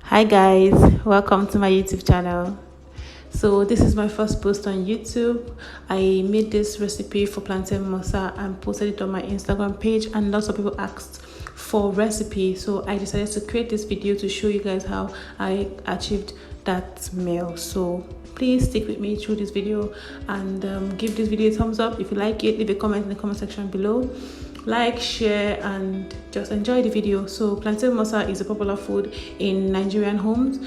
Hi guys, welcome to my YouTube channel. So this is my first post on YouTube. I made this recipe for plantain mosa and posted it on my Instagram page, and lots of people asked for recipe, so I decided to create this video to show you guys how I achieved that meal. So please stick with me through this video and give this video a thumbs up if you like it. Leave a comment in the comment section below. Like, share, and just enjoy the video. So plantain mosa is a popular food in Nigerian homes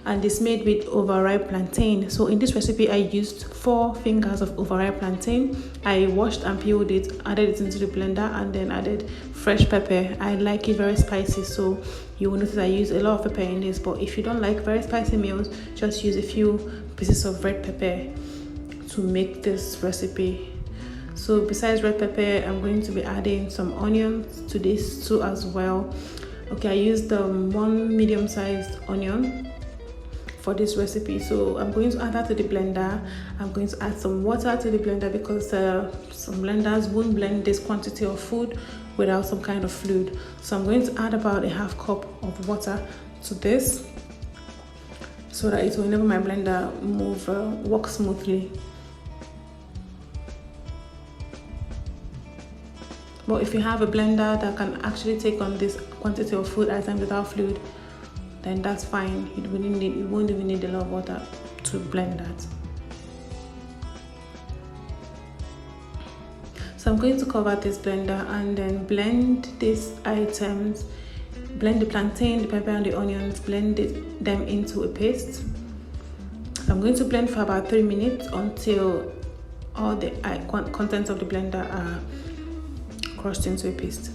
and it's made with overripe plantain. So in this recipe I used 4 fingers of overripe plantain. I washed and peeled it, added it into the blender, and then added fresh pepper. I like it very spicy, so you will notice I use a lot of pepper in this, but if you don't like very spicy meals, just use a few pieces of red pepper to make this recipe. So besides red pepper, I'm going to be adding some onions to this too as well. Okay, I used 1 medium-sized onion for this recipe, so I'm going to add that to the blender. I'm going to add some water to the blender because some blenders won't blend this quantity of food without some kind of fluid. So I'm going to add about a half cup of water to this so that it will enable my blender work smoothly. But if you have a blender that can actually take on this quantity of food items without fluid, then that's fine. You won't even need a lot of water to blend that. So I'm going to cover this blender and then blend these items, blend the plantain, the pepper, and the onions, blend them into a paste. So I'm going to blend for about 3 minutes until all the contents of the blender are crushed into a paste.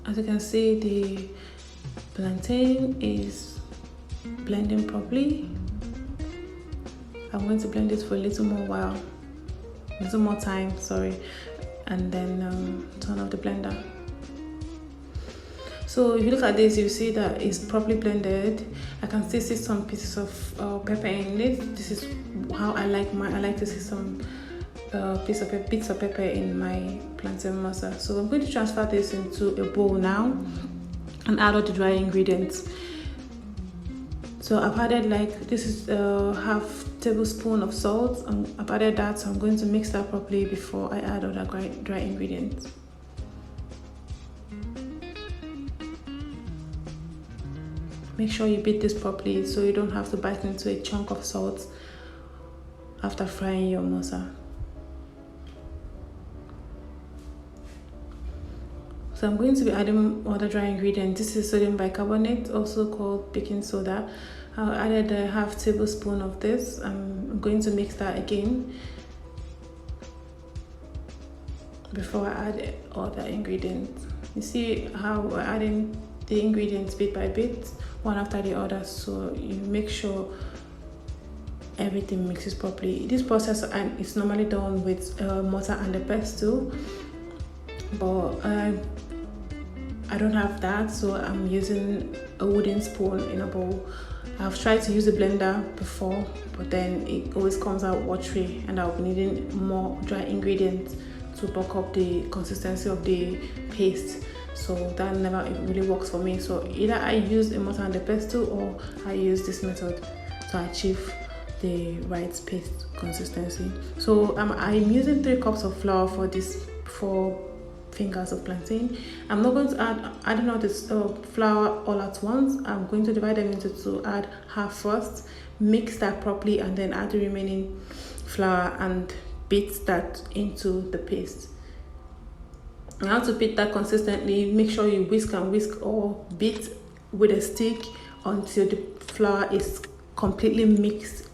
As you can see, the plantain is blending properly. I'm going to blend it for a little more time, and then turn off the blender. So if you look at this, you see that it's properly blended. I can still see some pieces of pepper in it. This is how I like to see some bits of pepper in my plantain mosa. So I'm going to transfer this into a bowl now and add all the dry ingredients. So I've added this is half tablespoon of salt, and I've added that, so I'm going to mix that properly before I add all the dry ingredients. Make sure you beat this properly so you don't have to bite into a chunk of salt after frying your mosa. So I'm going to be adding other dry ingredients. This is sodium bicarbonate, also called baking soda. I added a half tablespoon of this. I'm going to mix that again before I add other ingredients. You see how we're adding the ingredients bit by bit, one after the other, so you make sure everything mixes properly. This process is normally done with mortar and a pestle, but I don't have that, so I'm using a wooden spoon in a bowl. I've tried to use a blender before, but then it always comes out watery, and I'll be needing more dry ingredients to bulk up the consistency of the paste. So that never really works for me. So either I use a mortar and a pestle, or I use this method to achieve the right paste consistency. So I'm using 3 cups of flour for this 4 fingers of plantain. I'm not going to add all this flour all at once. I'm going to divide them into 2. Add half first, mix that properly, and then add the remaining flour and beat that into the paste. And how to beat that consistently, make sure you whisk or beat with a stick until the flour is completely mixed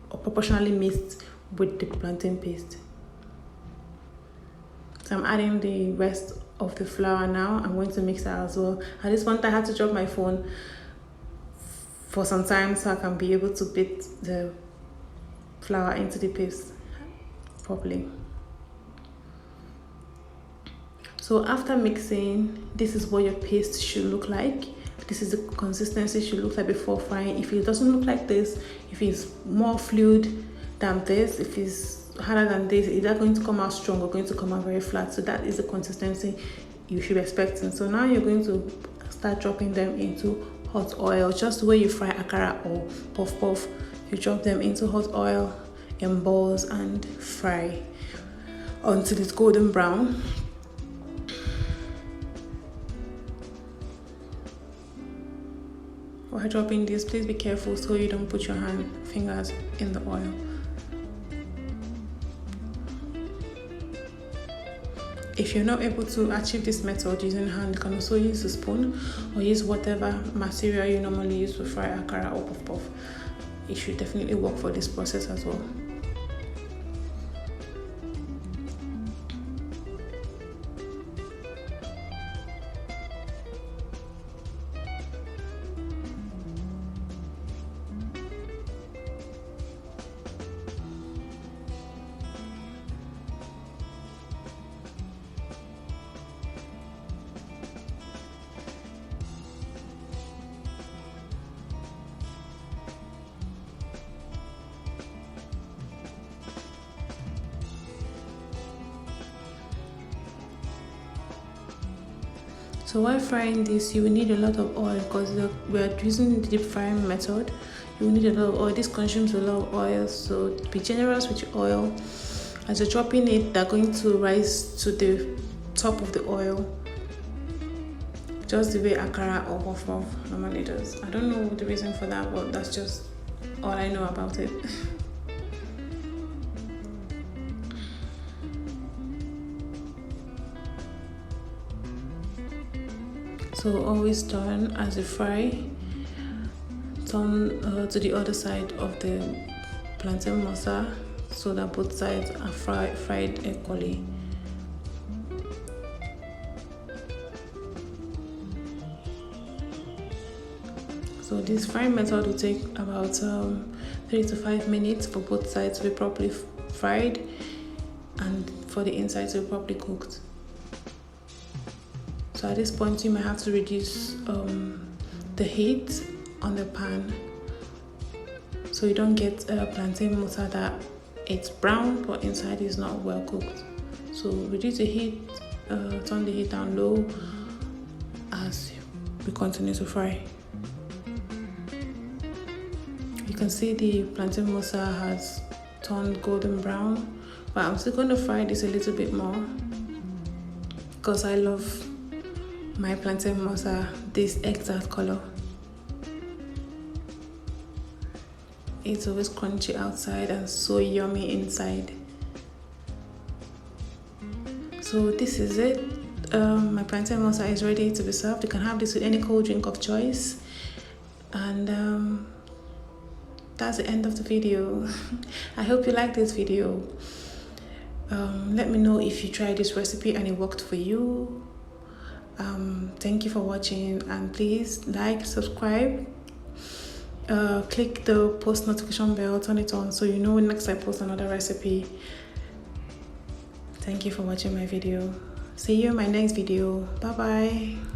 or proportionally mixed with the plantain paste. So I'm adding the rest of the flour now. I'm going to mix that as well. At this point I had to drop my phone for some time so I can be able to beat the flour into the paste properly. So after mixing, this is what your paste should look like. This is the consistency it should look like before frying. If it doesn't look like this, if it's more fluid than this, if it's harder than this, it's either going to come out strong or going to come out very flat. So that is the consistency you should be expecting. So now you're going to start dropping them into hot oil, just the way you fry akara or puff puff. You drop them into hot oil in balls and fry until it's golden brown. While dropping this, please be careful so you don't put your fingers in the oil. If you're not able to achieve this method using hand, you can also use a spoon or use whatever material you normally use to fry akara or puff puff. It should definitely work for this process as well. So while frying this, you will need a lot of oil because we are using the deep frying method. You will need a lot of oil. This consumes a lot of oil, so be generous with your oil. As you're dropping it, they're going to rise to the top of the oil, just the way akara or puff puff normally does. I don't know the reason for that, but that's just all I know about it. So always turn as you fry. Turn to the other side of the plantain mosa so that both sides are fried equally. So this frying method will take about 3 to 5 minutes for both sides to be properly fried and for the inside to be properly cooked. So at this point you might have to reduce the heat on the pan so you don't get plantain mosa that it's brown but inside is not well cooked. So reduce the heat, turn the heat down low as we continue to fry. You can see the plantain mosa has turned golden brown, but I'm still going to fry this a little bit more because I love my plantain mosa this exact color. It's always crunchy outside and so yummy inside. So this is it. My plantain mosa is ready to be served. You can have this with any cold drink of choice. And that's the end of the video. I hope you liked this video. Let me know if you tried this recipe and it worked for you. Thank you for watching, and please like, subscribe, click the post notification bell, turn it on so you know when next I post another recipe. Thank you for watching my video. See you in my next video. Bye bye.